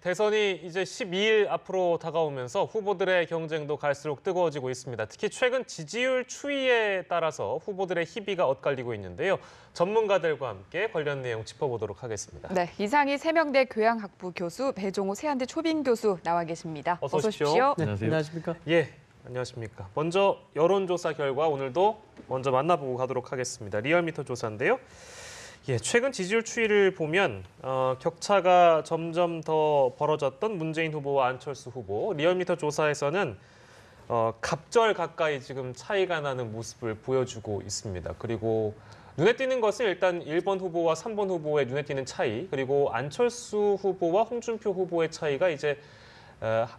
대선이 이제 12일 앞으로 다가오면서 후보들의 경쟁도 갈수록 뜨거워지고 있습니다. 특히 최근 지지율 추이에 따라서 후보들의 희비가 엇갈리고 있는데요. 전문가들과 함께 관련 내용 짚어보도록 하겠습니다. 네, 이상희 세명대 교양학부 교수, 배종호 세한대 초빙 교수 나와 계십니다. 어서 오십시오. 네, 안녕하십니까? 예, 안녕하십니까. 먼저 여론조사 결과 오늘도 먼저 만나보고 가도록 하겠습니다. 리얼미터 조사인데요. 예, 최근 지지율 추이를 보면 격차가 점점 더 벌어졌던 문재인 후보와 안철수 후보, 리얼미터 조사에서는 갑절 가까이 지금 차이가 나는 모습을 보여주고 있습니다. 그리고 눈에 띄는 것은 일단 1번 후보와 3번 후보의 눈에 띄는 차이, 그리고 안철수 후보와 홍준표 후보의 차이가 이제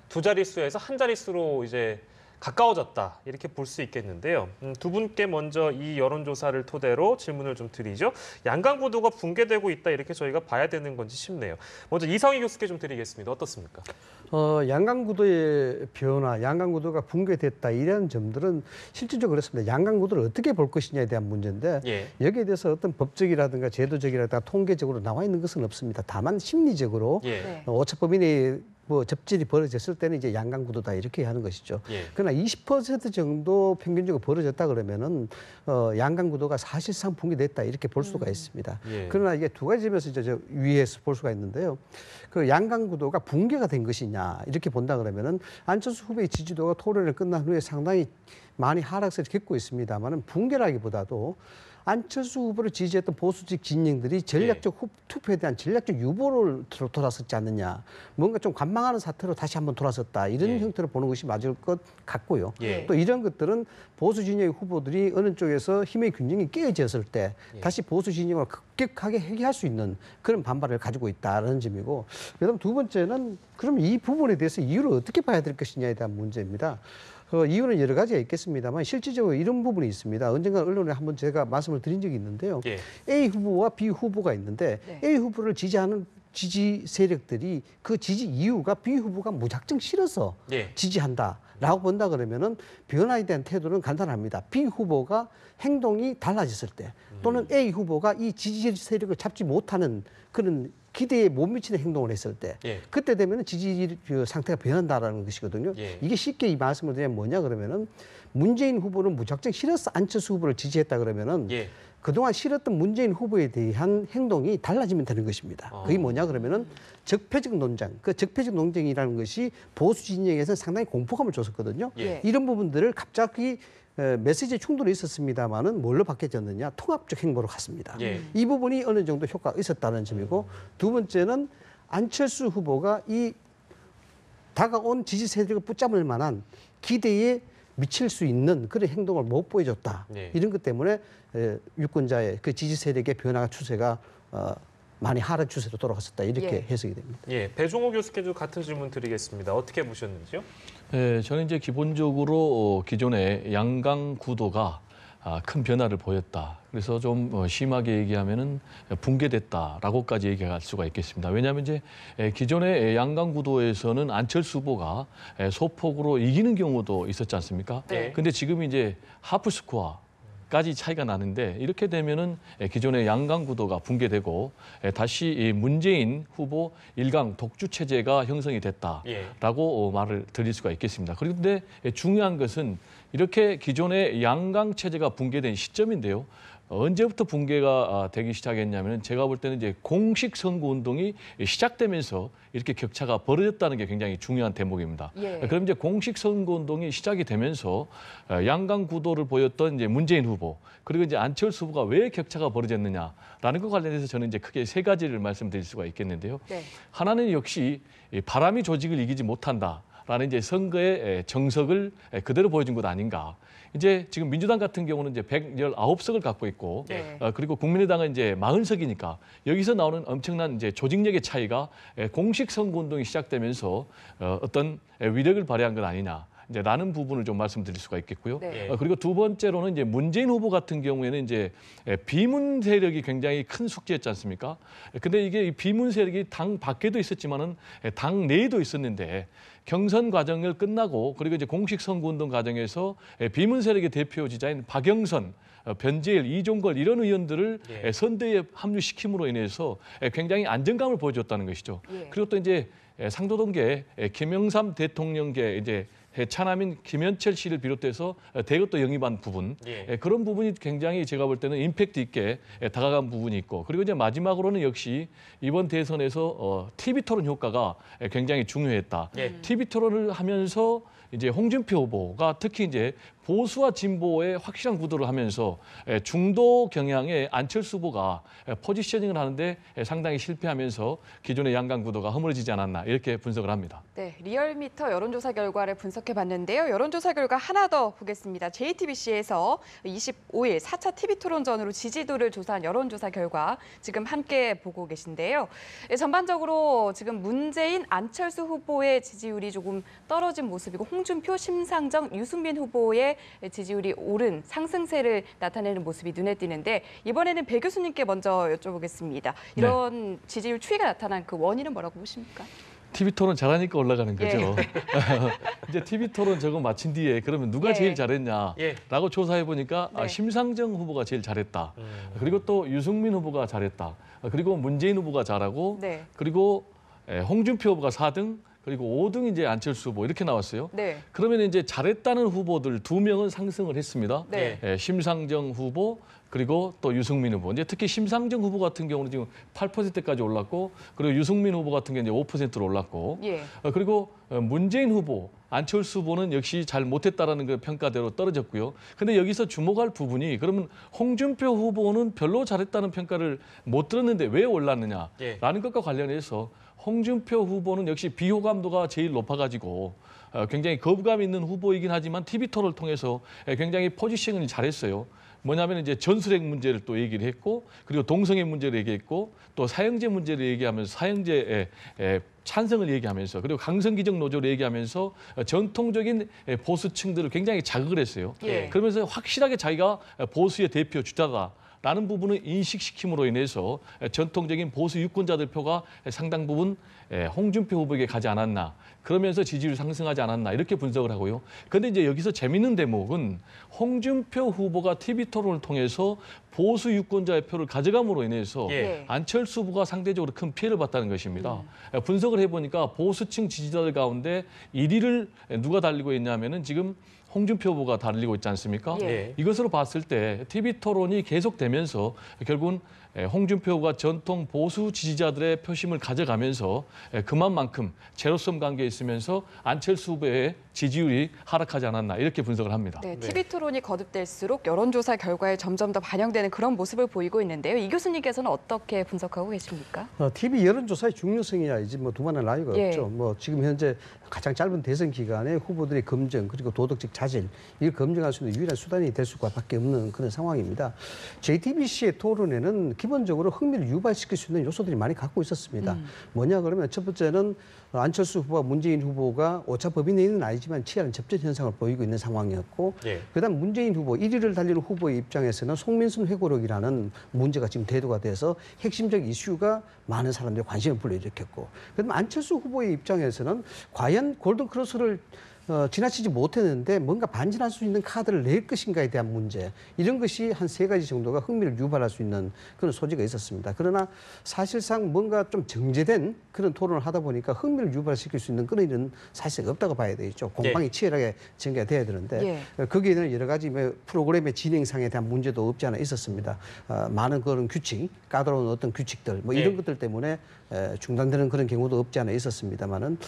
두 자릿수에서 한 자릿수로 이제 가까워졌다, 이렇게 볼 수 있겠는데요. 두 분께 먼저 이 여론조사를 토대로 질문을 좀 드리죠. 양강 구도가 붕괴되고 있다, 이렇게 저희가 봐야 되는 건지 싶네요. 먼저 이상희 교수께 좀 드리겠습니다. 어떻습니까? 양강 구도의 변화, 양강 구도가 붕괴됐다, 이런 점들은 실질적으로 그렇습니다. 양강 구도를 어떻게 볼 것이냐에 대한 문제인데 여기에 대해서 어떤 법적이라든가 제도적이라든가 통계적으로 나와 있는 것은 없습니다. 다만 심리적으로 오차범위 뭐 접질이 벌어졌을 때는 이제 양강 구도다, 이렇게 하는 것이죠. 그러나 20% 정도 평균적으로 벌어졌다 그러면은 양강 구도가 사실상 붕괴됐다, 이렇게 볼 수가 있습니다. 그러나 이게 두 가지 점에서 이제 저 위에서 볼 수가 있는데요. 그 양강 구도가 붕괴가 된 것이냐, 이렇게 본다 그러면은 안철수 후보의 지지도가 토론을 끝난 후에 상당히 많이 하락세를 겪고 있습니다만은 붕괴라기보다도 안철수 후보를 지지했던 보수직 진영들이 전략적 투표에 대한 전략적 유보를 돌아섰지 않느냐, 뭔가 좀 관망하는 사태로 다시 한번 돌아섰다, 이런 형태로 보는 것이 맞을 것 같고요. 또 이런 것들은 보수 진영의 후보들이 어느 쪽에서 힘의 균형이 깨어졌을 때 다시 보수 진영을 급격하게 해결할 수 있는 그런 반발을 가지고 있다는 점이고, 그다음 두 번째는 그럼 이 부분에 대해서 이유를 어떻게 봐야 될 것이냐에 대한 문제입니다. 이유는 여러 가지가 있겠습니다만 실질적으로 이런 부분이 있습니다. 언젠가 언론에 한번 제가 말씀을 드린 적이 있는데요. A 후보와 B 후보가 있는데 A 후보를 지지하는 지지 세력들이 그 지지 이유가 B 후보가 무작정 싫어서 지지한다라고 본다 그러면은 변화에 대한 태도는 간단합니다. B 후보가 행동이 달라졌을 때, 또는 A 후보가 이 지지 세력을 잡지 못하는 그런 기대에 못 미치는 행동을 했을 때, 그때 되면 지지 상태가 변한다라는 것이거든요. 이게 쉽게 이 말씀을 드리면 뭐냐 그러면은, 문재인 후보는 무작정 싫어서 안철수 후보를 지지했다 그러면은 그동안 싫었던 문재인 후보에 대한 행동이 달라지면 되는 것입니다. 그게 뭐냐 그러면은 적폐적 논쟁, 그 적폐적 논쟁이라는 것이 보수 진영에서 상당히 공포감을 줬었거든요. 이런 부분들을 갑자기 메시지 충돌이 있었습니다만은 뭘로 바뀌어졌느냐, 통합적 행보로 갔습니다. 이 부분이 어느 정도 효과가 있었다는 점이고, 두 번째는 안철수 후보가 이 다가온 지지 세력을 붙잡을 만한 기대에 미칠 수 있는 그런 행동을 못 보여줬다. 이런 것 때문에 유권자의 그 지지 세력의 변화 추세가 많이 하락 추세로 돌아갔었다, 이렇게 해석이 됩니다. 배종호 교수께도 같은 질문 드리겠습니다. 어떻게 보셨는지요? 저는 이제 기본적으로 기존의 양강 구도가 큰 변화를 보였다. 그래서 좀 심하게 얘기하면은 붕괴됐다라고까지 얘기할 수가 있겠습니다. 왜냐하면 이제 기존의 양강 구도에서는 안철수 후보가 소폭으로 이기는 경우도 있었지 않습니까? 근데 지금 이제 하프 스코어 까지 차이가 나는데, 이렇게 되면은 기존의 양강 구도가 붕괴되고 다시 문재인 후보 일강 독주 체제가 형성이 됐다라고 말을 드릴 수가 있겠습니다. 그런데 중요한 것은 이렇게 기존의 양강 체제가 붕괴된 시점인데요. 언제부터 붕괴가 되기 시작했냐면, 제가 볼 때는 이제 공식 선거 운동이 시작되면서 이렇게 격차가 벌어졌다는 게 굉장히 중요한 대목입니다. 그럼 이제 공식 선거 운동이 시작이 되면서 양강 구도를 보였던 이제 문재인 후보, 그리고 이제 안철수 후보가 왜 격차가 벌어졌느냐라는 것 관련해서 저는 이제 크게 세 가지를 말씀드릴 수가 있겠는데요. 하나는 역시 바람이 조직을 이기지 못한다라는 이제 선거의 정석을 그대로 보여준 것 아닌가. 이제 지금 민주당 같은 경우는 이제 119석을 갖고 있고, 그리고 국민의당은 이제 40석이니까 여기서 나오는 엄청난 이제 조직력의 차이가 공식 선거 운동이 시작되면서 어떤 위력을 발휘한 것 아니냐. 이제 라는 부분을 좀 말씀드릴 수가 있겠고요. 그리고 두 번째로는 이제 문재인 후보 같은 경우에는 이제 비문 세력이 굉장히 큰 숙제였지 않습니까? 근데 이게 이 비문 세력이 당 밖에도 있었지만은 당 내에도 있었는데, 경선 과정을 끝나고 그리고 이제 공식 선거운동 과정에서 비문 세력의 대표 지자인 박영선, 변재일, 이종걸 이런 의원들을 선대에 합류시킴으로 인해서 굉장히 안정감을 보여줬다는 것이죠. 그리고 또 이제 상도동계 김영삼 대통령계 이제 차남인 김현철 씨를 비롯해서 대거 또 영입한 부분 그런 부분이 굉장히 제가 볼 때는 임팩트 있게 다가간 부분이 있고 그리고 이제 마지막으로는 역시 이번 대선에서 TV 토론 효과가 굉장히 중요했다. TV 토론을 하면서 이제 홍준표 후보가 특히 이제 보수와 진보의 확실한 구도를 하면서 중도 경향의 안철수 후보가 포지셔닝을 하는데 상당히 실패하면서 기존의 양강 구도가 허물어지지 않았나 이렇게 분석을 합니다. 네, 리얼미터 여론조사 결과를 분석해봤는데요. 여론조사 결과 하나 더 보겠습니다. JTBC에서 25일 4차 TV토론전으로 지지도를 조사한 여론조사 결과 지금 함께 보고 계신데요. 전반적으로 지금 문재인, 안철수 후보의 지지율이 조금 떨어진 모습이고 홍준표, 심상정, 유승민 후보의 지지율이 오른 상승세를 나타내는 모습이 눈에 띄는데 이번에는 배 교수님께 먼저 여쭤보겠습니다. 이런 지지율 추이가 나타난 그 원인은 뭐라고 보십니까? TV 토론 잘하니까 올라가는 거죠. 이제 TV 토론 저거 마친 뒤에 그러면 누가 제일 잘했냐라고 조사해 보니까 심상정 후보가 제일 잘했다. 그리고 또 유승민 후보가 잘했다. 그리고 문재인 후보가 잘하고 그리고 홍준표 후보가 4등. 그리고 5등 이제 안철수 후보 이렇게 나왔어요. 그러면 이제 잘했다는 후보들 2명은 상승을 했습니다. 심상정 후보 그리고 또 유승민 후보. 이제 특히 심상정 후보 같은 경우는 지금 8%까지 올랐고 그리고 유승민 후보 같은 경우는 이제 5%로 올랐고 그리고 문재인 후보, 안철수 후보는 역시 잘 못했다라는 그 평가대로 떨어졌고요. 근데 여기서 주목할 부분이 그러면 홍준표 후보는 별로 잘했다는 평가를 못 들었는데 왜 올랐느냐라는 것과 관련해서 홍준표 후보는 역시 비호감도가 제일 높아가지고 굉장히 거부감 있는 후보이긴 하지만 TV 토론을 통해서 굉장히 포지셔닝을 잘했어요. 뭐냐면 이제 전술핵 문제를 또 얘기를 했고 그리고 동성애 문제를 얘기했고 또 사형제 문제를 얘기하면서 사형제에 찬성을 얘기하면서 그리고 강성기적 노조를 얘기하면서 전통적인 보수층들을 굉장히 자극을 했어요. 그러면서 확실하게 자기가 보수의 대표 주자다. 라는 부분을 인식시킴으로 인해서 전통적인 보수 유권자들 표가 상당 부분 홍준표 후보에게 가지 않았나. 그러면서 지지율이 상승하지 않았나 이렇게 분석을 하고요. 그런데 이제 여기서 재밌는 대목은 홍준표 후보가 TV 토론을 통해서 보수 유권자의 표를 가져감으로 인해서 안철수 후보가 상대적으로 큰 피해를 봤다는 것입니다. 분석을 해보니까 보수층 지지자들 가운데 1위를 누가 달리고 있냐면은 지금 홍준표 후보가 달리고 있지 않습니까? 이것으로 봤을 때 TV 토론이 계속되면서 결국은 홍준표 후보가 전통 보수 지지자들의 표심을 가져가면서 그만큼 제로섬 관계에 있으면서 안철수 후보의 지지율이 하락하지 않았나 이렇게 분석을 합니다. TV 토론이 거듭될수록 여론조사 결과에 점점 더 반영되는 그런 모습을 보이고 있는데요. 이 교수님께서는 어떻게 분석하고 계십니까? TV 여론조사의 중요성이야 이제 뭐 두말할 나위가 없죠. 뭐 지금 현재 가장 짧은 대선 기간에 후보들의 검증 그리고 도덕적 자질 이걸 검증할 수 있는 유일한 수단이 될 수밖에 없는 그런 상황입니다. JTBC의 토론에는 기본적으로 흥미를 유발시킬 수 있는 요소들이 많이 갖고 있었습니다. 뭐냐 그러면 첫 번째는 안철수 후보와 문재인 후보가 오차 범위 내에는 아니지만 치열한 접전 현상을 보이고 있는 상황이었고 그다음 문재인 후보 1위를 달리는 후보의 입장에서는 송민순 회고록이라는 문제가 지금 대두가 돼서 핵심적 이슈가 많은 사람들의 관심을 불러일으켰고 그다음 안철수 후보의 입장에서는 과연 골든크로스를 지나치지 못했는데 뭔가 반전할 수 있는 카드를 낼 것인가에 대한 문제 이런 것이 한 3가지 정도가 흥미를 유발할 수 있는 그런 소지가 있었습니다. 그러나 사실상 뭔가 좀 정제된 그런 토론을 하다 보니까 흥미를 유발시킬 수 있는 그런 일은 사실 없다고 봐야 되겠죠. 공방이 치열하게 전개가 돼야 되는데 거기에는 여러 가지 프로그램의 진행상에 대한 문제도 없지 않아 있었습니다. 많은 그런 규칙, 까다로운 어떤 규칙들 뭐 이런 것들 때문에 중단되는 그런 경우도 없지 않아 있었습니다만은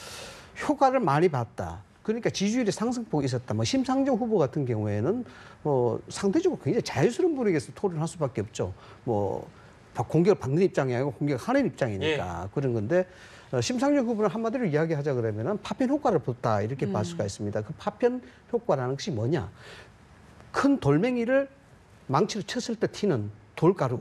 효과를 많이 봤다. 그러니까 지지율의 상승폭이 있었다. 뭐 심상정 후보 같은 경우에는 상대적으로 굉장히 자유스러운 분위기에서 토론할 수밖에 없죠. 뭐 공격을 받는 입장이 아니고 공격하는 입장이니까 그런 건데 심상정 후보는 한마디로 이야기하자 그러면은 파편 효과를 봤다 이렇게 볼 수가 있습니다. 그 파편 효과라는 것이 뭐냐? 큰 돌멩이를 망치로 쳤을 때 튀는 돌가루.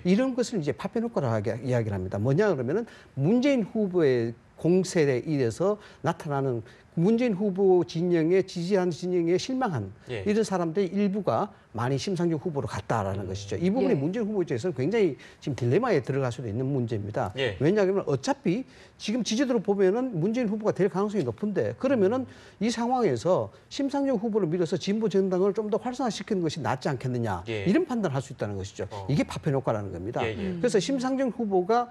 이런 것을 이제 파편 효과라고 이야기를 합니다. 뭐냐 그러면은 문재인 후보의 공세에 의해서 나타나는 문재인 후보 진영에 지지하는 진영에 실망한 이런 사람들의 일부가 많이 심상정 후보로 갔다라는 것이죠. 이 부분이 문재인 후보 입장에서는 굉장히 지금 딜레마에 들어갈 수도 있는 문제입니다. 왜냐하면 어차피 지금 지지도로 보면은 문재인 후보가 될 가능성이 높은데 그러면은 이 상황에서 심상정 후보를 밀어서 진보 정당을 좀 더 활성화시키는 것이 낫지 않겠느냐 이런 판단을 할 수 있다는 것이죠. 이게 파편 효과라는 겁니다. 그래서 심상정 후보가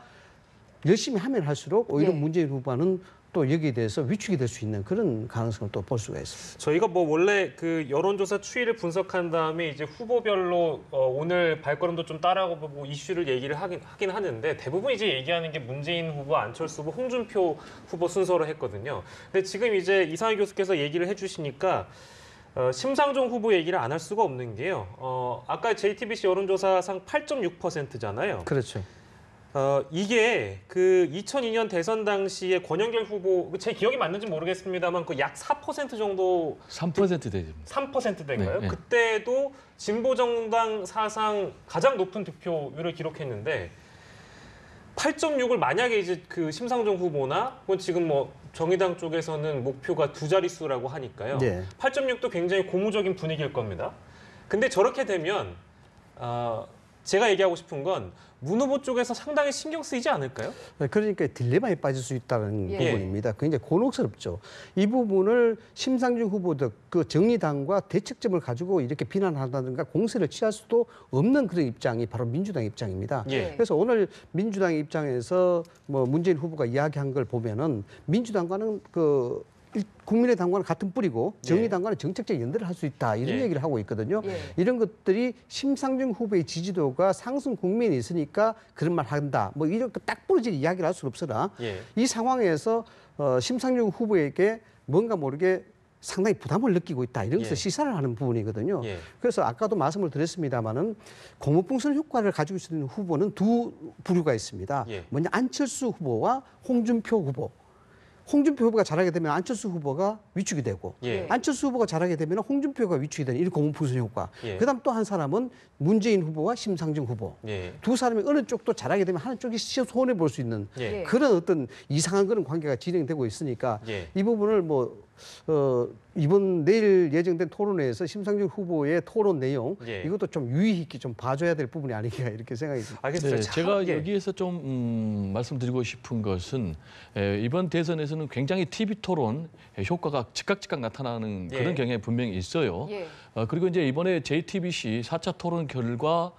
열심히 하면 할수록 오히려 문재인 후보는 또 여기에 대해서 위축이 될 수 있는 그런 가능성을 또 볼 수가 있습니다. 저희가 뭐 원래 그 여론조사 추이를 분석한 다음에 이제 후보별로 오늘 발걸음도 좀 따라가보고 이슈를 얘기를 하긴 하는데 대부분 이제 얘기하는 게 문재인 후보, 안철수 후보, 홍준표 후보 순서로 했거든요. 근데 지금 이제 이상희 교수께서 얘기를 해주시니까 심상정 후보 얘기를 안 할 수가 없는 게요. 아까 JTBC 여론조사상 8.6%잖아요. 그렇죠. 이게 그 2002년 대선 당시에 권영길 후보, 제 기억이 맞는지 모르겠습니다만 그 약 4% 정도 3% 되죠. 3%대인가요? 네, 네. 그때도 진보정당 사상 가장 높은 득표율을 기록했는데 8.6을 만약에 이제 그 심상정 후보나 혹은 지금 뭐 정의당 쪽에서는 목표가 두 자릿수라고 하니까요. 네. 8.6도 굉장히 고무적인 분위기일 겁니다. 근데 저렇게 되면 제가 얘기하고 싶은 건 문 후보 쪽에서 상당히 신경 쓰이지 않을까요? 그러니까 딜레마에 빠질 수 있다는 예. 부분입니다. 굉장히 곤혹스럽죠. 이 부분을 심상정 후보도 그 정의당과 대척점을 가지고 이렇게 비난한다든가 공세를 취할 수도 없는 그런 입장이 바로 민주당 입장입니다. 예. 그래서 오늘 민주당 입장에서 뭐 문재인 후보가 이야기한 걸 보면은 민주당과는 국민의당과는 같은 뿌리고 정의당과는 정책적 연대를 할 수 있다 이런 예. 얘기를 하고 있거든요. 예. 이런 것들이 심상정 후보의 지지도가 상승 국면이 있으니까 그런 말 한다. 뭐 이렇게 딱 부러질 이야기를 할 수는 없으나 예. 이 상황에서 심상정 후보에게 뭔가 모르게 상당히 부담을 느끼고 있다. 이런 것을 예. 시사를 하는 부분이거든요. 예. 그래서 아까도 말씀을 드렸습니다마는 고무풍선 효과를 가지고 있는 후보는 두 부류가 있습니다. 예. 먼저 안철수 후보와 홍준표 후보. 홍준표 후보가 잘하게 되면 안철수 후보가 위축이 되고 예. 안철수 후보가 잘하게 되면 홍준표가 위축이 되는 이런 고무풍선 효과. 예. 그다음 또 한 사람은 문재인 후보와 심상정 후보. 예. 두 사람이 어느 쪽도 잘하게 되면 한 쪽이 손해 볼 수 있는 예. 그런 어떤 이상한 그런 관계가 진행되고 있으니까 예. 이 부분을 이번 내일 예정된 토론회에서 심상정 후보의 토론 내용 예. 이것도 좀 유의 있게 좀 봐줘야 될 부분이 아닌가 이렇게 생각이 듭니다. 알겠습니다. 네, 제가 예. 여기에서 좀 말씀드리고 싶은 것은 이번 대선에서는 굉장히 TV 토론 효과가 즉각 나타나는 그런 예. 경향이 분명히 있어요. 예. 그리고 이제 이번에 JTBC 4차 토론 결과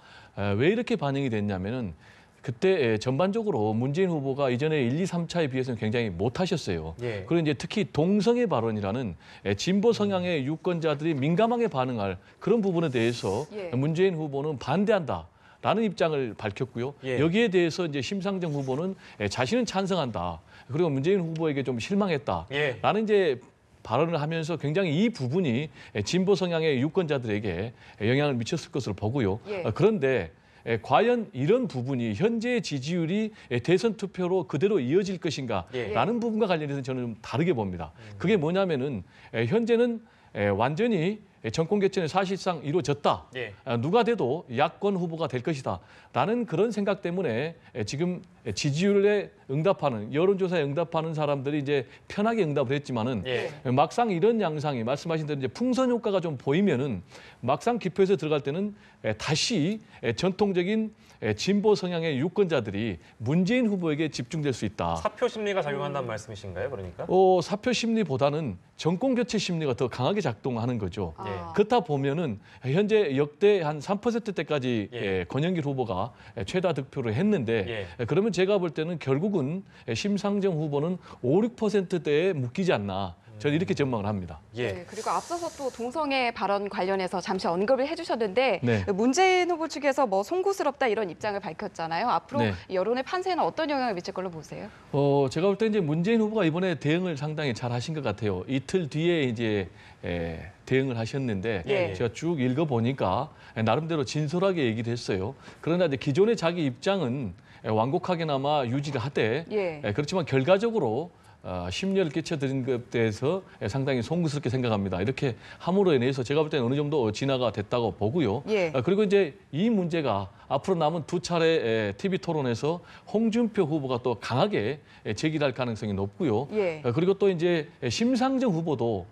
왜 이렇게 반영이 됐냐면은 그때 전반적으로 문재인 후보가 이전에 1, 2, 3차에 비해서는 굉장히 못하셨어요. 예. 그리고 이제 특히 동성애 발언이라는 진보 성향의 유권자들이 민감하게 반응할 그런 부분에 대해서 예. 문재인 후보는 반대한다. 라는 입장을 밝혔고요. 예. 여기에 대해서 이제 심상정 후보는 자신은 찬성한다. 그리고 문재인 후보에게 좀 실망했다. 예. 라는 이제 발언을 하면서 굉장히 이 부분이 진보 성향의 유권자들에게 영향을 미쳤을 것으로 보고요. 예. 그런데 과연 이런 부분이 현재의 지지율이 대선 투표로 그대로 이어질 것인가라는 부분과 관련해서 저는 좀 다르게 봅니다. 그게 뭐냐면은 현재는 완전히 정권 개천이 사실상 이루어졌다. 예. 누가 돼도 야권 후보가 될 것이다. 라는 그런 생각 때문에 지금 지지율에 응답하는 여론조사에 응답하는 사람들이 이제 편하게 응답을 했지만은 예. 막상 이런 양상이 말씀하신 대로 이제 풍선 효과가 좀 보이면은 막상 기표에서 들어갈 때는 다시 전통적인 진보 성향의 유권자들이 문재인 후보에게 집중될 수 있다. 사표 심리가 작용한다는 말씀이신가요? 그러니까? 사표 심리보다는 정권 교체 심리가 더 강하게 작동하는 거죠. 아. 예. 그렇다 보면은 현재 역대 한 3%대까지 예. 권영길 후보가 최다 득표를 했는데 예. 그러면 제가 볼 때는 결국은 심상정 후보는 5, 6%대에 묶이지 않나. 저는 이렇게 전망을 합니다. 예. 네, 그리고 앞서서 또 동성애 발언 관련해서 잠시 언급을 해주셨는데 네. 문재인 후보 측에서 뭐 송구스럽다 이런 입장을 밝혔잖아요. 앞으로 네. 여론의 판세는 어떤 영향을 미칠 걸로 보세요? 제가 볼 때 이제 문재인 후보가 이번에 대응을 상당히 잘 하신 것 같아요. 이틀 뒤에 이제 대응을 하셨는데 예. 제가 쭉 읽어보니까 나름대로 진솔하게 얘기를 했어요. 그러나 이제 기존의 자기 입장은 완곡하게나마 유지를 하되 예. 그렇지만 결과적으로 심려를 끼쳐드린 것에 대해서 상당히 송구스럽게 생각합니다. 이렇게 함으로 인해서 제가 볼 때는 어느 정도 진화가 됐다고 보고요. 예. 그리고 이제 이 문제가 앞으로 남은 두 차례 TV 토론에서 홍준표 후보가 또 강하게 제기할 가능성이 높고요. 예. 그리고 또 이제 심상정 후보도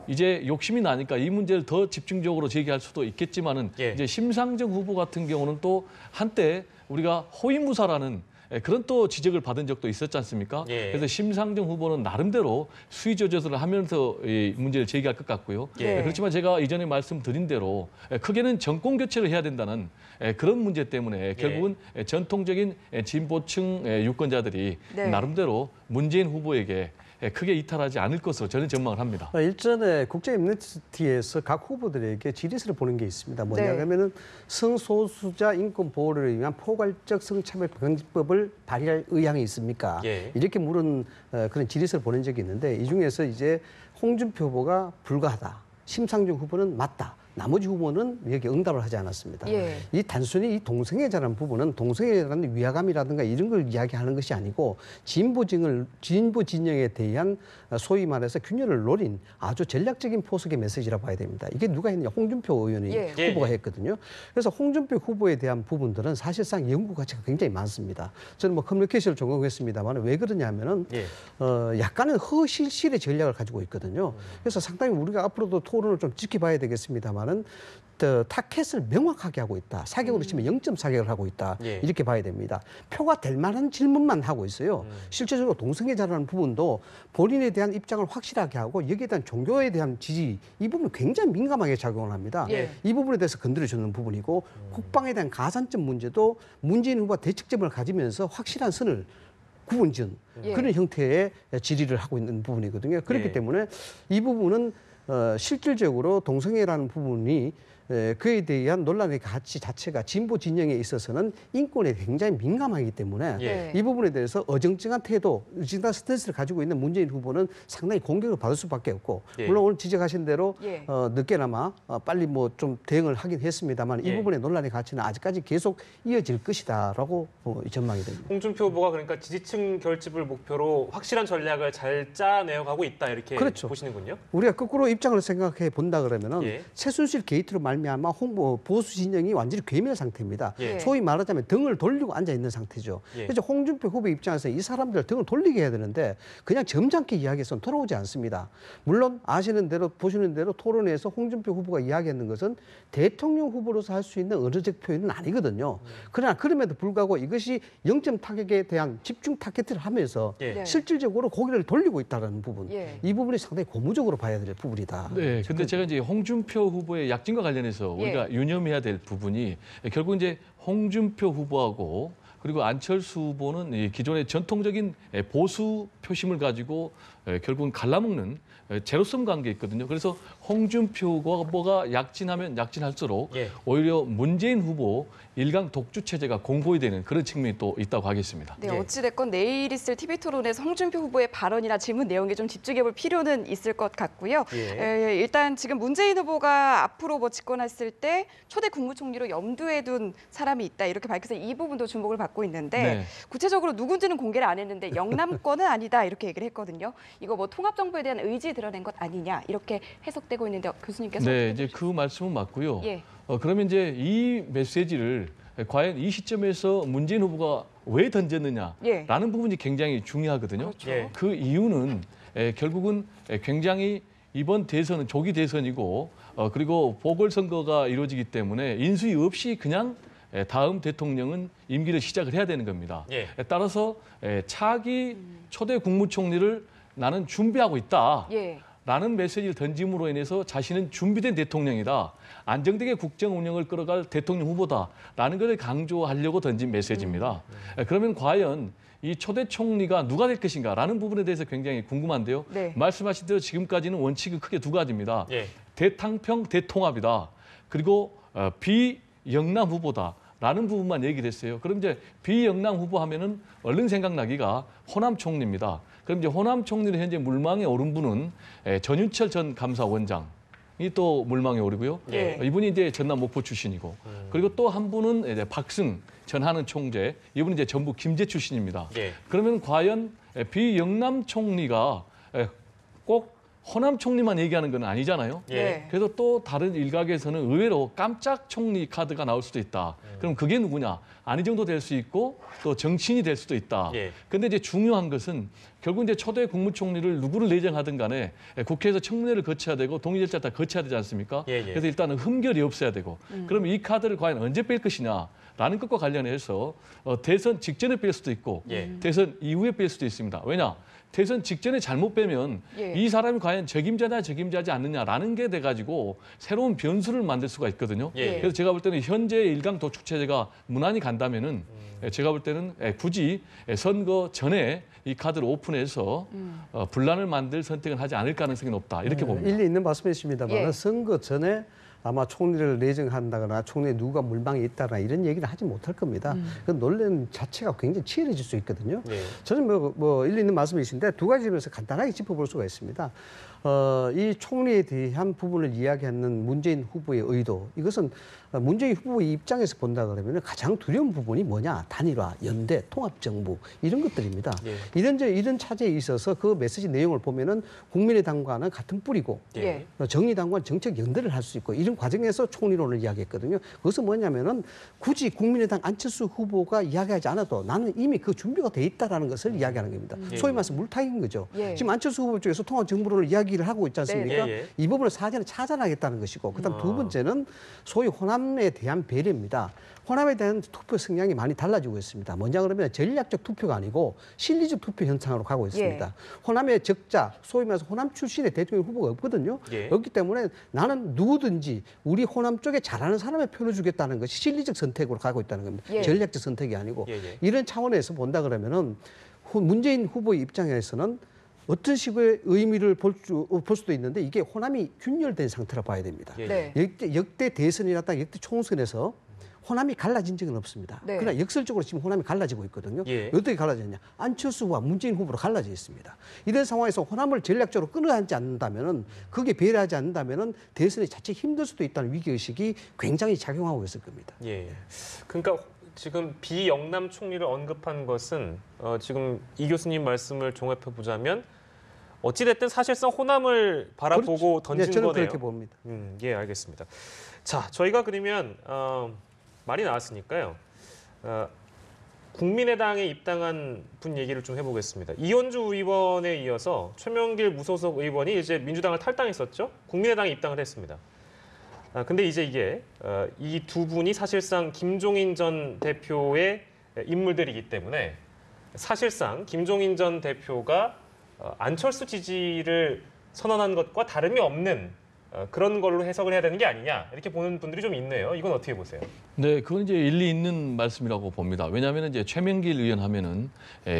이제 욕심이 나니까 이 문제를 더 집중적으로 제기할 수도 있겠지만은 예. 이제 심상정 후보 같은 경우는 또 한때 우리가 호위무사라는 그런 또 지적을 받은 적도 있었지 않습니까? 예. 그래서 심상정 후보는 나름대로 수위 조절을 하면서 이 문제를 제기할 것 같고요. 예. 그렇지만 제가 이전에 말씀드린 대로 크게는 정권 교체를 해야 된다는 그런 문제 때문에 결국은 전통적인 진보층 유권자들이 네. 나름대로 문재인 후보에게 크게 이탈하지 않을 것으로 저는 전망을 합니다. 일전에 국제 애무니스티에서 각 후보들에게 지리서를 보낸 게 있습니다. 뭐냐면은 성소수자 인권 보호를 위한 포괄적 성차별 방지법을 발의할 의향이 있습니까? 예. 이렇게 물은 그런 지리서를 보낸 적이 있는데 이 중에서 이제 홍준표 후보가 불가하다, 심상정 후보는 맞다. 나머지 후보는 여기 응답을 하지 않았습니다. 예. 이 단순히 이 동성애자라는 부분은 동성애라는 위화감이라든가 이런 걸 이야기하는 것이 아니고 진보 진영에 대한 소위 말해서 균열을 노린 아주 전략적인 포석의 메시지라고 봐야 됩니다. 이게 누가 했냐? 홍준표 의원이 후보가 했거든요. 그래서 홍준표 후보에 대한 부분들은 사실상 연구 가치가 굉장히 많습니다. 저는 뭐 커뮤니케이션을 전공했습니다만 왜 그러냐면은 약간은 허실실의 전략을 가지고 있거든요. 그래서 상당히 우리가 앞으로도 토론을 좀 지켜봐야 되겠습니다만은 타켓을 명확하게 하고 있다. 사격으로 치면 0.4격을 하고 있다. 이렇게 봐야 됩니다. 표가 될 만한 질문만 하고 있어요. 실제적으로 동성애자라는 부분도 본인에 대한 입장을 확실하게 하고 여기에 대한 종교에 대한 지지 이 부분은 굉장히 민감하게 작용을 합니다. 이 부분에 대해서 건드려주는 부분이고 국방에 대한 가산점 문제도 문재인 후보가 대책점을 가지면서 확실한 선을 구분지은 그런 형태의 질의를 하고 있는 부분이거든요. 그렇기 때문에 이 부분은 실질적으로 동성애라는 부분이 그에 대한 논란의 가치 자체가 진보 진영에 있어서는 인권에 굉장히 민감하기 때문에 이 부분에 대해서 어정쩡한 태도, 어정쩡한 스탠스를 가지고 있는 문재인 후보는 상당히 공격을 받을 수밖에 없고 물론 오늘 지적하신 대로 늦게나마 빨리 뭐 좀 대응을 하긴 했습니다만 이 부분의 논란의 가치는 아직까지 계속 이어질 것이다라고 전망이 됩니다. 홍준표 후보가 그러니까 지지층 결집을 목표로 확실한 전략을 잘 짜내어가고 있다 이렇게 보시는군요. 우리가 거꾸로 입장을 생각해 본다 그러면은 최순실 게이트로 말미암아 보수 진영이 완전히 괴멸 상태입니다. 소위 말하자면 등을 돌리고 앉아 있는 상태죠. 그래서 홍준표 후보 입장에서 이 사람들 등을 돌리게 해야 되는데 그냥 점잖게 이야기해서는 돌아오지 않습니다. 물론 아시는 대로 보시는 대로 토론회에서 홍준표 후보가 이야기했는 것은 대통령 후보로서 할 수 있는 언어적 표현은 아니거든요. 그러나 그럼에도 불구하고 이것이 0점 타격에 대한 집중 타겟을 하면서 실질적으로 고개를 돌리고 있다는 부분. 이 부분이 상당히 고무적으로 봐야 될 부분이다. 네, 근데 제가 이제 홍준표 후보의 약진과 관련해서 우리가 유념해야 될 부분이 결국 이제 홍준표 후보하고 그리고 안철수 후보는 이 기존의 전통적인 보수 표심을 가지고 결국은 갈라먹는 제로섬 관계에 있거든요. 그래서 홍준표 후보가 약진하면 약진할수록 오히려 문재인 후보 일강 독주 체제가 공고히 되는 그런 측면이 또 있다고 하겠습니다. 네, 어찌됐건 내일 있을 TV토론에서 홍준표 후보의 발언이나 질문 내용에 좀 집중해볼 필요는 있을 것 같고요. 일단 지금 문재인 후보가 앞으로 뭐 집권했을 때 초대 국무총리로 염두에 둔 사람이 있다 이렇게 밝혀서 이 부분도 주목을 받고 있는데 구체적으로 누군지는 공개를 안 했는데 영남권은 아니다 이렇게 얘기를 했거든요. 이거 뭐 통합정부에 대한 의지 드러낸 것 아니냐 이렇게 해석되고 있는데 교수님께서 네, 이제 그 말씀은 맞고요. 그러면 이제 이 메시지를 과연 이 시점에서 문재인 후보가 왜 던졌느냐라는 부분이 굉장히 중요하거든요. 그 이유는 결국은 굉장히 이번 대선은 조기 대선이고 그리고 보궐선거가 이루어지기 때문에 인수위 없이 그냥 다음 대통령은 임기를 시작을 해야 되는 겁니다. 따라서 차기 초대 국무총리를 나는 준비하고 있다. 라는 메시지를 던짐으로 인해서 자신은 준비된 대통령이다. 안정되게 국정 운영을 끌어갈 대통령 후보다라는 것을 강조하려고 던진 메시지입니다. 그러면 과연 이 초대 총리가 누가 될 것인가라는 부분에 대해서 굉장히 궁금한데요. 말씀하신 대로 지금까지는 원칙은 크게 두 가지입니다. 대탕평, 대통합이다. 그리고 비영남 후보다. 라는 부분만 얘기를 했어요. 그럼 이제 비영남 후보 하면은 얼른 생각나기가 호남 총리입니다. 그럼 이제 호남 총리는 현재 물망에 오른 분은 전윤철 전 감사원장이 또 물망에 오르고요. 이분이 이제 전남 목포 출신이고 그리고 또 한 분은 이제 박승 전 하는 총재 이분이 이제 전북 김제 출신입니다. 그러면 과연 비영남 총리가 꼭 호남 총리만 얘기하는 건 아니잖아요. 그래서 또 다른 일각에서는 의외로 깜짝 총리 카드가 나올 수도 있다. 그럼 그게 누구냐? 안희정도 될 수 있고 또 정치인이 될 수도 있다. 근데 이제 중요한 것은 결국 이제 초대 국무총리를 누구를 내정하든 간에 국회에서 청문회를 거쳐야 되고 동의 절차 다 거쳐야 되지 않습니까? 그래서 일단은 흠결이 없어야 되고 그럼 이 카드를 과연 언제 뺄 것이냐? 라는 것과 관련해서 대선 직전에 뺄 수도 있고 대선 이후에 뺄 수도 있습니다. 왜냐? 대선 직전에 잘못 빼면 예. 이 사람이 과연 책임자냐 책임자지 않느냐라는 게 돼가지고 새로운 변수를 만들 수가 있거든요. 예. 그래서 제가 볼 때는 현재 일강 도축 체제가 무난히 간다면은 제가 볼 때는 굳이 선거 전에 이 카드를 오픈해서 분란을 만들 선택은 하지 않을 가능성이 높다 이렇게 봅니다. 일리 있는 말씀이십니다만 예. 선거 전에 아마 총리를 내정한다거나 총리에 누가 물망에 있다거나 이런 얘기를 하지 못할 겁니다. 그 논란 자체가 굉장히 치열해질 수 있거든요. 예. 저는 뭐 일리 있는 말씀이신데 두 가지 점에서 간단하게 짚어볼 수가 있습니다. 이 총리에 대한 부분을 이야기하는 문재인 후보의 의도, 이것은 문재인 후보의 입장에서 본다 그러면 가장 두려운 부분이 뭐냐? 단일화, 연대, 통합정부 이런 것들입니다. 예. 이런 차제에 있어서 그 메시지 내용을 보면은 국민의당과는 같은 뿌리고 예. 정의당과는 정책 연대를 할 수 있고 이런 과정에서 총리론을 이야기했거든요. 그것은 뭐냐면은 굳이 국민의당 안철수 후보가 이야기하지 않아도 나는 이미 그 준비가 돼 있다라는 것을 이야기하는 겁니다. 소위 말해서 물타기인 거죠. 예. 지금 안철수 후보 쪽에서 통합정부론을 이야기를 하고 있지 않습니까? 네. 예, 예. 이 부분을 사전에 차단하겠다는 것이고 그다음 두 번째는 소위 호남에 대한 배려입니다. 호남에 대한 투표 성향이 많이 달라지고 있습니다. 뭐냐 그러면 전략적 투표가 아니고 실리적 투표 현상으로 가고 있습니다. 예. 호남의 적자, 소위 말해서 호남 출신의 대통령 후보가 없거든요. 예. 없기 때문에 나는 누구든지 우리 호남 쪽에 잘하는 사람의 표를 주겠다는 것이 실리적 선택으로 가고 있다는 겁니다. 예. 전략적 선택이 아니고 예, 예. 이런 차원에서 본다 그러면은 문재인 후보의 입장에서는 어떤 식의 의미를 볼 수도 있는데 이게 호남이 균열된 상태라 봐야 됩니다. 예. 네. 역대 대선이나 역대 총선에서 호남이 갈라진 적은 없습니다. 네. 그러나 역설적으로 지금 호남이 갈라지고 있거든요. 예. 어떻게 갈라졌냐? 안철수와 문재인 후보로 갈라져 있습니다. 이런 상황에서 호남을 전략적으로 끊어하지 않는다면은 그게 배려하지 않는다면은 대선이 자칫 힘들 수도 있다는 위기의식이 굉장히 작용하고 있을 겁니다. 예. 그러니까 지금 비영남 총리를 언급한 것은 지금 이 교수님 말씀을 종합해 보자면 어찌됐든 사실상 호남을 바라보고 던진 네, 저는 거네요. 그렇게 봅니다. 예, 알겠습니다. 자, 저희가 그러면 말이 나왔으니까요. 국민의당에 입당한 분 얘기를 좀 해보겠습니다. 이현주 의원에 이어서 최명길 무소속 의원이 이제 민주당을 탈당했었죠. 국민의당에 입당을 했습니다. 근데 이제 이게 이 두 분이 사실상 김종인 전 대표의 인물들이기 때문에 사실상 김종인 전 대표가 안철수 지지를 선언한 것과 다름이 없는 그런 걸로 해석을 해야 되는 게 아니냐 이렇게 보는 분들이 좀 있네요. 이건 어떻게 보세요? 네, 그건 이제 일리 있는 말씀이라고 봅니다. 왜냐하면 이제 최명길 의원 하면은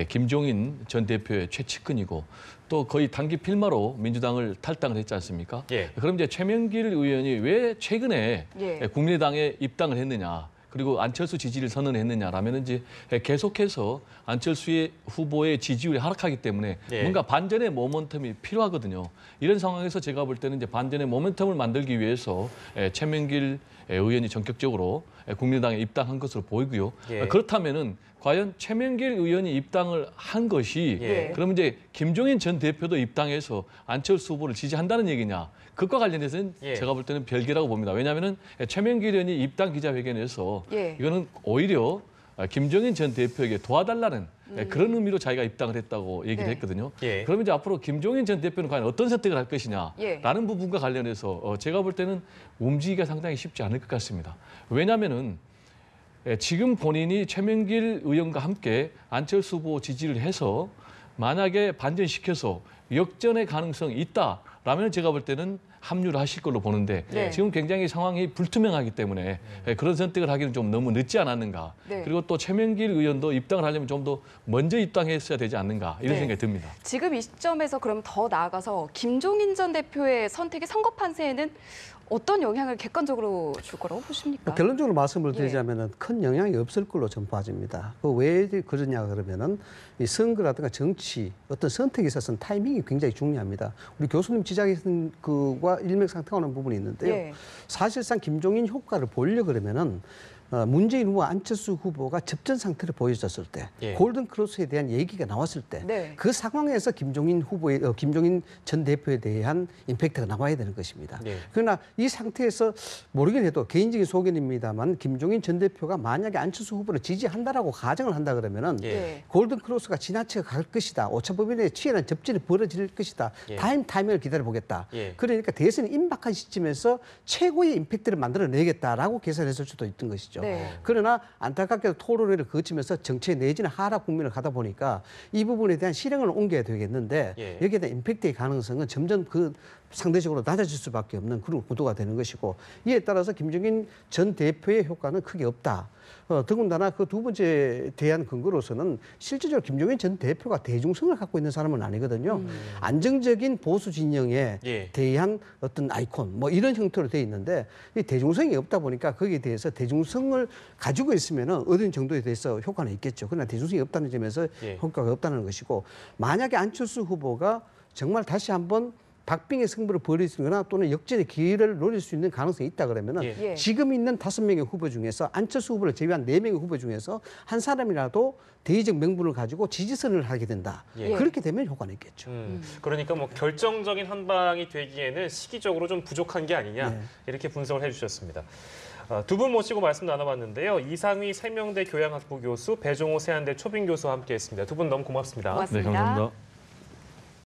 김종인 전 대표의 최측근이고 또 거의 단기 필마로 민주당을 탈당을 했지 않습니까? 예. 그럼 이제 최명길 의원이 왜 최근에 예. 국민의당에 입당을 했느냐? 그리고 안철수 지지를 선언했느냐라면 이제 계속해서 안철수의 후보의 지지율이 하락하기 때문에 예. 뭔가 반전의 모멘텀이 필요하거든요. 이런 상황에서 제가 볼 때는 이제 반전의 모멘텀을 만들기 위해서 최명길 의원이 전격적으로 국민의당에 입당한 것으로 보이고요. 예. 그렇다면은 과연 최명길 의원이 입당을 한 것이 예. 그럼 이제 김종인 전 대표도 입당해서 안철수 후보를 지지한다는 얘기냐? 그것과 관련해서는 예. 제가 볼 때는 별개라고 봅니다. 왜냐하면은 최명길 의원이 입당 기자회견에서 예. 이거는 오히려 김종인 전 대표에게 도와달라는 그런 의미로 자기가 입당을 했다고 얘기를 네. 했거든요. 예. 그러면 이제 앞으로 김종인 전 대표는 과연 어떤 선택을 할 것이냐라는 예. 부분과 관련해서 제가 볼 때는 움직이기가 상당히 쉽지 않을 것 같습니다. 왜냐하면은 지금 본인이 최명길 의원과 함께 안철수 후보 지지를 해서 만약에 반전시켜서 역전의 가능성이 있다라면 제가 볼 때는 합류를 하실 걸로 보는데 네. 지금 굉장히 상황이 불투명하기 때문에 그런 선택을 하기는 좀 너무 늦지 않았는가. 네. 그리고 또 최명길 의원도 입당을 하려면 좀 더 먼저 입당했어야 되지 않는가 이런 네. 생각이 듭니다. 지금 이 시점에서 그럼 더 나아가서 김종인 전 대표의 선택이 선거 판세에는 어떤 영향을 객관적으로 줄 거라고 보십니까? 결론적으로 말씀을 예. 드리자면은 큰 영향이 없을 걸로 전 봐집니다. 왜 그러냐 그러면은 이 선거라든가 정치 어떤 선택에 있어서는 타이밍이 굉장히 중요합니다. 우리 교수님 지적하신 그와 일맥상통하는 부분이 있는데요. 예. 사실상 김종인 효과를 보려 그러면은 문재인 후보와 안철수 후보가 접전 상태를 보여줬을 때, 예. 골든 크로스에 대한 얘기가 나왔을 때, 네. 그 상황에서 김종인 전 대표에 대한 임팩트가 나와야 되는 것입니다. 예. 그러나 이 상태에서 모르긴 해도 개인적인 소견입니다만 김종인 전 대표가 만약에 안철수 후보를 지지한다라고 가정을 한다 그러면은 예. 네. 골든 크로스가 지나쳐 갈 것이다. 오차범위내에 치열한 접전이 벌어질 것이다. 예. 타이밍을 기다려 보겠다. 예. 그러니까 대선이 임박한 시점에서 최고의 임팩트를 만들어내겠다라고 계산했을 수도 있던 것이죠. 거죠. 네. 그러나 안타깝게도 토론회를 거치면서 정치의 내지는 하락 국면을 가다 보니까 이 부분에 대한 실행을 옮겨야 되겠는데 예. 여기에 대한 임팩트의 가능성은 점점 상대적으로 낮아질 수밖에 없는 그런 구도가 되는 것이고 이에 따라서 김종인 전 대표의 효과는 크게 없다. 더군다나 그 두 번째 대안 근거로서는 실질적으로 김종인 전 대표가 대중성을 갖고 있는 사람은 아니거든요. 안정적인 보수 진영에 예. 대한 어떤 아이콘 뭐 이런 형태로 돼 있는데 이 대중성이 없다 보니까 거기에 대해서 대중성을 가지고 있으면은 어느 정도에 대해서 효과는 있겠죠. 그러나 대중성이 없다는 점에서 예. 효과가 없다는 것이고 만약에 안철수 후보가 정말 다시 한번 박빙의 승부를 벌일 수 있거나 또는 역전의 기회를 노릴 수 있는 가능성이 있다 그러면은 예. 지금 있는 5명의 후보 중에서 안철수 후보를 제외한 4명의 후보 중에서 한 사람이라도 대의적 명분을 가지고 지지선을 하게 된다. 예. 그렇게 되면 효과는 있겠죠. 그러니까 뭐 결정적인 한 방이 되기에는 시기적으로 좀 부족한 게 아니냐 네. 이렇게 분석을 해주셨습니다. 두 분 모시고 말씀 나눠봤는데요. 이상휘 세명대 교양학부 교수, 배종호 세한대 초빙 교수와 함께했습니다. 두 분 너무 고맙습니다. 고맙습니다. 네, 감사합니다.